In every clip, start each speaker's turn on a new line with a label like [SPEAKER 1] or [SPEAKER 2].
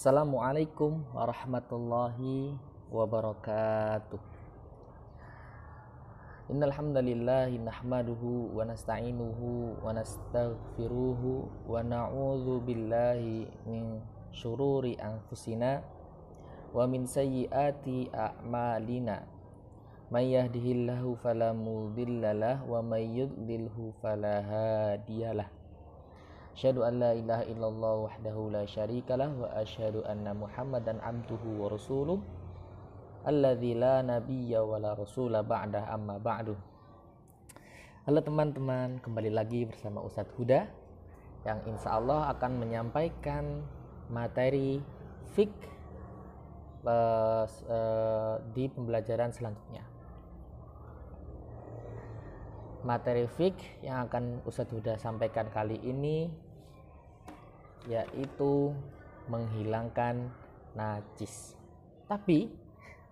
[SPEAKER 1] Assalamualaikum warahmatullahi wabarakatuh. Innal hamdalillah nahmaduhu wa nasta'inuhu wa nastaghfiruhu wa na'udzu billahi min syururi anfusina wa min sayyiati a'malina. May yahdihillahu fala mudhillalah wa may yudlilhu fala hadiyalah. Asyhadu an la ilaha illallah wahdahu la syarikalah wa asyhadu anna Muhammadan abduhu wa rasuluh alladzi la nabiyya wa la rasula ba'da amma ba'du. Halo teman-teman, kembali lagi bersama Ustadz Huda yang insya Allah akan menyampaikan materi fiqh di pembelajaran selanjutnya. Materi fiqh yang akan Ustadz Huda sampaikan kali ini yaitu menghilangkan najis. Tapi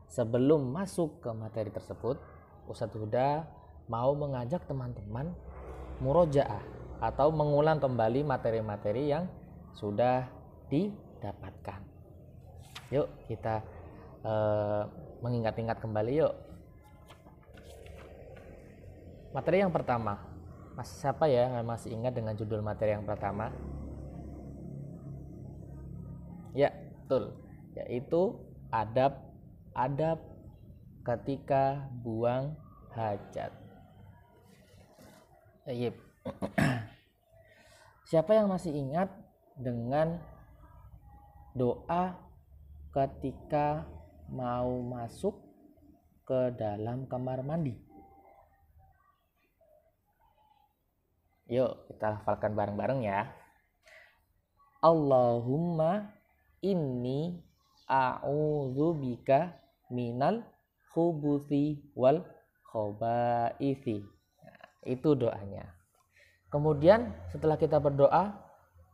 [SPEAKER 1] sebelum masuk ke materi tersebut, Ustadz Huda mau mengajak teman-teman murojaah atau mengulang kembali materi-materi yang sudah didapatkan. Yuk kita mengingat-ingat kembali yuk. Materi yang pertama, siapa ya yang masih ingat dengan judul materi yang pertama? Ya, betul. Yaitu adab ketika buang hajat. Yep. Siapa yang masih ingat dengan doa ketika mau masuk ke dalam kamar mandi? Yuk kita hafalkan bareng-bareng ya. Allahumma inni a'udzubika minal khubuthi wal khabaithi. Nah, itu doanya. Kemudian setelah kita berdoa,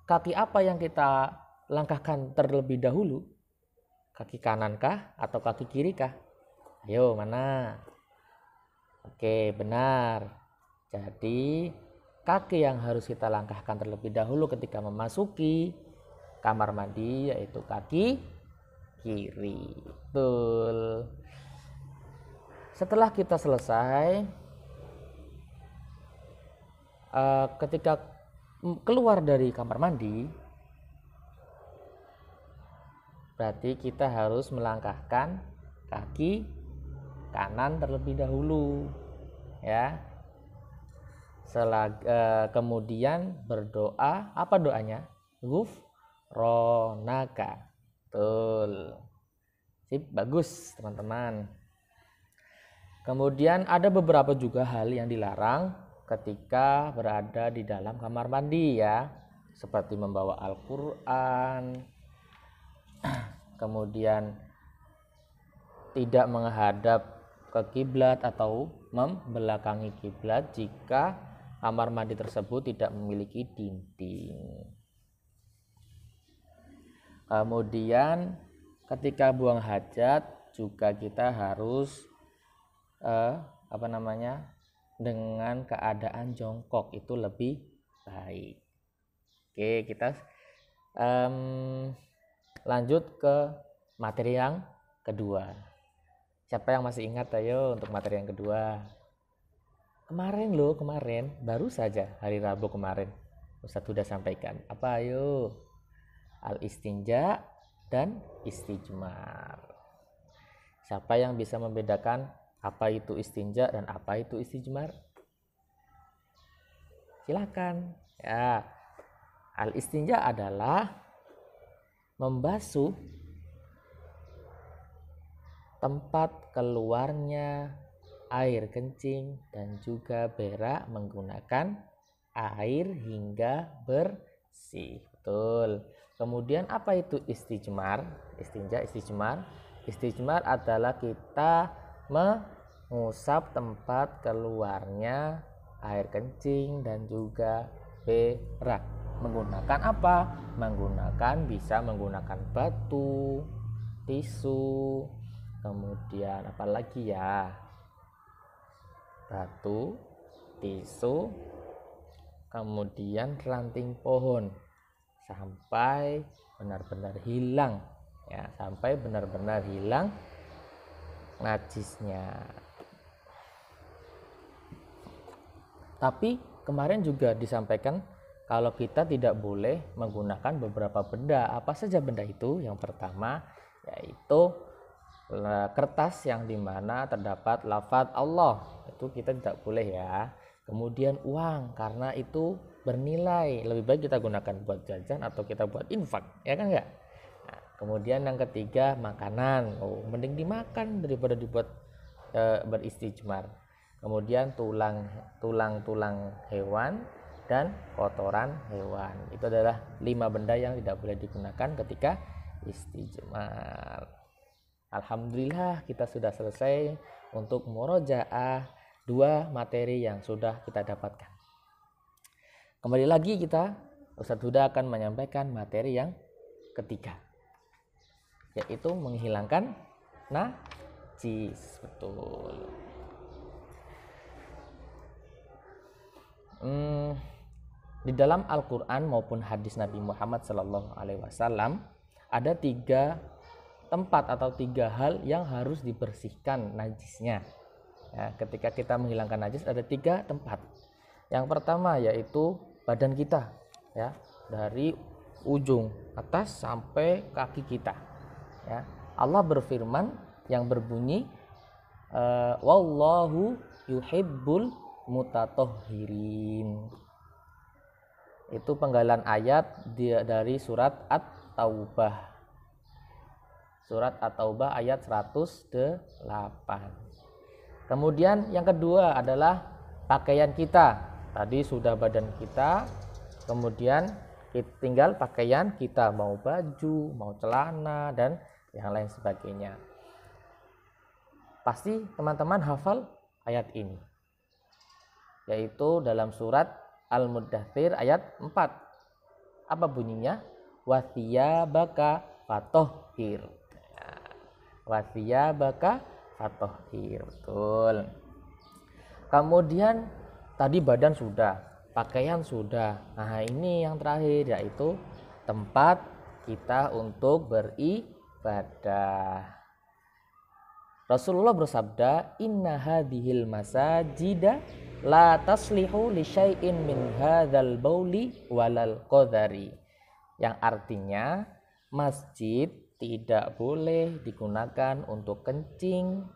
[SPEAKER 1] kaki apa yang kita langkahkan terlebih dahulu? Kaki kanankah atau kaki kirikah? Ayo, mana? Oke, benar. Jadi kaki yang harus kita langkahkan terlebih dahulu ketika memasuki kamar mandi yaitu kaki kiri. Betul. Setelah kita selesai, ketika keluar dari kamar mandi, berarti kita harus melangkahkan kaki kanan terlebih dahulu, ya. Kemudian berdoa, apa doanya? Ghufronaka. Betul. Sip, bagus teman-teman. Kemudian ada beberapa juga hal yang dilarang ketika berada di dalam kamar mandi ya, seperti membawa Al-Qur'an, kemudian tidak menghadap ke kiblat atau membelakangi kiblat jika kamar mandi tersebut tidak memiliki dinding. Kemudian ketika buang hajat juga kita harus dengan keadaan jongkok, itu lebih baik. Oke, kita lanjut ke materi yang kedua. Siapa yang masih ingat ayo untuk materi yang kedua? Kemarin baru saja hari Rabu kemarin Ustadz sudah sampaikan. Apa ayo? Al-istinja dan istijmar. Siapa yang bisa membedakan apa itu istinja dan apa itu istijmar? Silakan. Ya. Al-istinja adalah membasuh tempat keluarnya air kencing dan juga berak menggunakan air hingga bersih. Betul. Kemudian apa itu istijmar? Istijmar adalah kita mengusap tempat keluarnya air kencing dan juga berak. Menggunakan apa? Bisa menggunakan batu, tisu, kemudian apa lagi ya? Batu, tisu, kemudian ranting pohon sampai benar-benar hilang ya, sampai benar-benar hilang najisnya. Tapi kemarin juga disampaikan kalau kita tidak boleh menggunakan beberapa benda. Apa saja benda itu? Yang pertama yaitu kertas yang dimana terdapat lafaz Allah, itu kita tidak boleh ya. Kemudian uang, karena itu bernilai, lebih baik kita gunakan buat jajan atau kita buat infak, ya kan enggak? Nah, kemudian yang ketiga makanan, mending dimakan daripada dibuat beristijmar. Kemudian tulang hewan dan kotoran hewan, itu adalah 5 benda yang tidak boleh digunakan ketika istijmar. Alhamdulillah kita sudah selesai untuk murojaah 2 materi yang sudah kita dapatkan. Kembali lagi Ustadz Huda akan menyampaikan materi yang ketiga, yaitu menghilangkan najis. Betul. Di dalam Al-Quran maupun hadis Nabi Muhammad SAW ada 3 tempat atau 3 hal yang harus dibersihkan najisnya. Ya, ketika kita menghilangkan najis ada 3 tempat. Yang pertama yaitu badan kita, ya, dari ujung atas sampai kaki kita. Ya, Allah berfirman yang berbunyi, wallahu yuhibbul mutatahhirin. Itu penggalan ayat dari surat At-Taubah. Surat At-Taubah ayat 108. Kemudian yang kedua adalah pakaian kita. Tadi sudah badan kita, kemudian tinggal pakaian kita, mau baju, mau celana, dan yang lain sebagainya. Pasti teman-teman hafal ayat ini, yaitu dalam surat Al-Muddathir ayat 4. Apa bunyinya? Wathiyabaka fatahhir. Wathiyabaka fatahhir. Betul. Kemudian tadi badan sudah, pakaian sudah. Nah, ini yang terakhir yaitu tempat kita untuk beribadah. Rasulullah bersabda, "Inna hadhil masajida la taslihu li syai'in min hadzal bauli walal qadari." Yang artinya masjid tidak boleh digunakan untuk kencing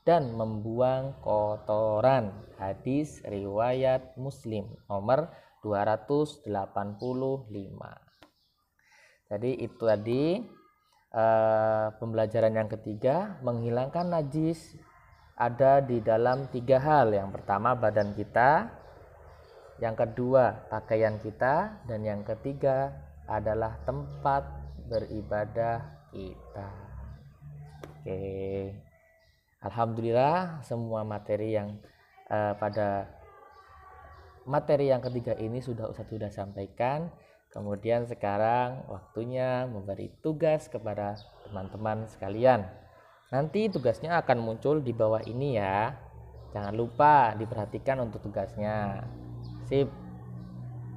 [SPEAKER 1] dan membuang kotoran. Hadis riwayat Muslim nomor 285. Jadi itu tadi pembelajaran yang ketiga, menghilangkan najis ada di dalam 3 hal. Yang pertama badan kita, yang kedua pakaian kita, dan yang ketiga adalah tempat beribadah kita. Oke. Alhamdulillah semua materi yang pada materi yang ketiga ini sudah sampaikan. Kemudian sekarang waktunya memberi tugas kepada teman-teman sekalian. Nanti tugasnya akan muncul di bawah ini ya. Jangan lupa diperhatikan untuk tugasnya. Sip.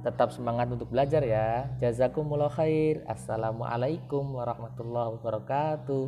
[SPEAKER 1] Tetap semangat untuk belajar ya. Jazakumullah khair. Assalamualaikum warahmatullahi wabarakatuh.